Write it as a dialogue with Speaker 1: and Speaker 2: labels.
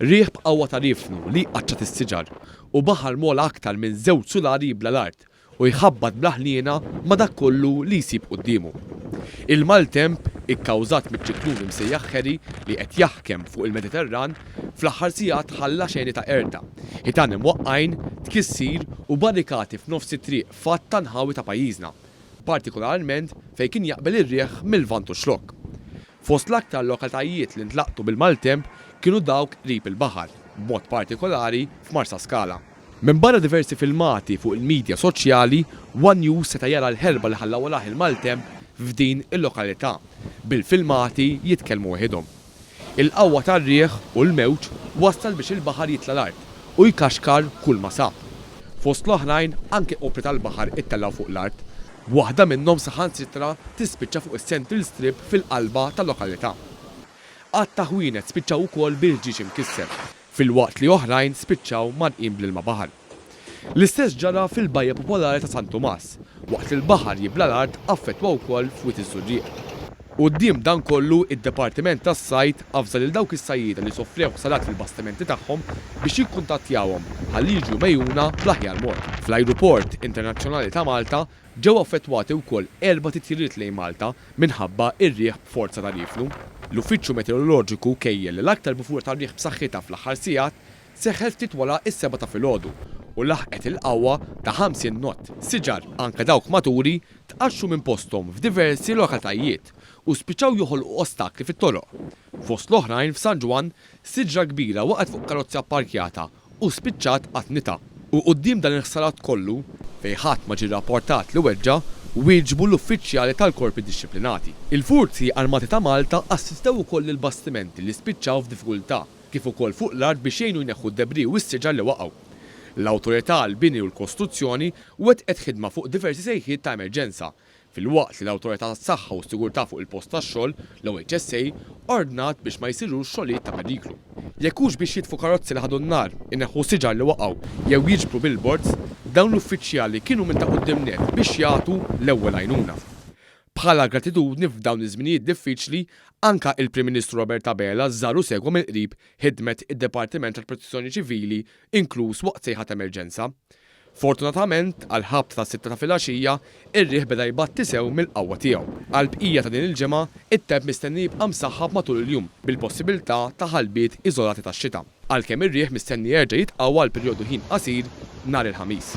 Speaker 1: Riħ b'qawwa ta' rifnu li qaċċat is-siġar u baħar mola aktar minn 2 sulari jibla l-art u jħabbat blaħniena ma dak kollu li jsib qudiemu. Il-maltemp ikkawżat miċ-ċiklun imsejjaħ Ħeri li qed jaħkem fuq il-Mediterran fl-aħħar sigħat ħalla xejni ta' erda, ħitan imwaqqajn, tkissir u barrikati f'nofs it-triq fatt nħawi ta' pajjiżna, partikolarment fejn kien jaqbel ir-riħ mill-vant u xlokk. Fost l-aktar lokaltajiet li ntlaqtu bil-maltemp kienu dawk qrib il-baħar, b'mod partikolari f'Marsa Scala. Minn barra diversi filmati fuq il-medja soċjali, One News seta' jara l-ħerba li ħallaw walaħ il-maltemp f'din il-lokalità, bil-filmati jitkellmu waħedhom. Il-qawwa tar-riħ u l-mewġ wassal biex il-baħar jitla l-art u jkaxkar kull ma sab. Fost l-oħrajn anke qopri tal-baħar ittellaw fuq l-art. Waħda minnhom saħansitra tispiċċa fuq is-Central Strip fil-qalba tal-lokalità. Qatt ta' ħwienet spiċċaw ukoll bil-ġiex imkisser, fil-waqt li oħrajn spiċċaw manqin bl-ilma baħar. L-istess ġara fil-bajja popolari ta' San Tomas, waqt il-baħar jibla l-art affettwa wkoll f'wiet iż-Żurrieq. Quddiem dan kollu id-Dipartiment tas-Sajd afżal lil dawk is-sajjieda li sofrew salat fil-bastimenti tagħhom biex jikkuntattjawhom ħalli jiġu mejjuna bl-aħjar mod. Fl-Ajruport Internazzjonali ta' Malta ġew affettwati wkoll 4 titjiriet lejn Malta minħabba ir-riħ b'forza ta' riflu. L-Uffiċċju Meteoroloġiku kejjel li l-aktar bufur ta' riħ b'saħħitha fl-aħħar sigħat seħħet ftit wara is-7 ta' filgħodu u laħqet il-qawwa ta' 50 knot. Siġar anke dawk maturi tqaxxu minn posthom f'diversi lokaltajiet u spiċċaw joħolqu ostakli fit-toroq. Fost l-oħrajn f'San Ġwan siġra kbira waqgħet fuq karozza apparkjata u spiċċat qatnita. U quddiem dan il-ħsarat kollu fejn ħadd ma ġie rrapportat li weġġa' wieġbu l-uffiċjali tal-korpi dixxiplinati. Il-Forzi Armati ta' Malta assistew ukoll il-bastimenti li spiċċaw f'diffikultà kif ukoll fuq l-art biex jgħinu jneħħu d-debri u s-siġar li waqgħu. L-Awtorità għall-Bini u l-Kostruzzjoni wettqet ħidma fuq diversi sejħiet ta' emerġenza, filwaqt li l-Awtorità tas-Saħħa u s-Sigurtà fuq il-post tax-xogħol l-OHSA ordnat biex ma jsirux xogħlijiet ta' periklu. Jekk hux biex jitfu karozzi li ħadu n-nar, inneħħu siġar li waqgħu jew jiġbru billboards, dawn l-uffiċjali kienu minn ta' quddiem net biex jagħtu l-ewwel għajnuna. Bħala gratitudni f'dawn iż-żminijiet diffiċli, anka il-Prim Ministru Robert Abela żaru segwa mill-qrib ħidmet id-Dipartiment tal-Protezzjoni Ċivili inkluż waqt sejħa ta' emerġenza. Fortunatament, għal ħabt ta' 6 ta' filgħaxija, ir-riħ beda jbatti sew mill-qawwa tiegħu. Għal bqija ta' din il-ġimgħa, it-temp mistenni jibqa' msaħħab matul il-jum bil-possibilità ta' ħalbiet iżolati tax-xita. Għalkemm ir-riħ mistenni jerġa' jitqawwa għal perjodu ħin qasir nhar il-ħamis.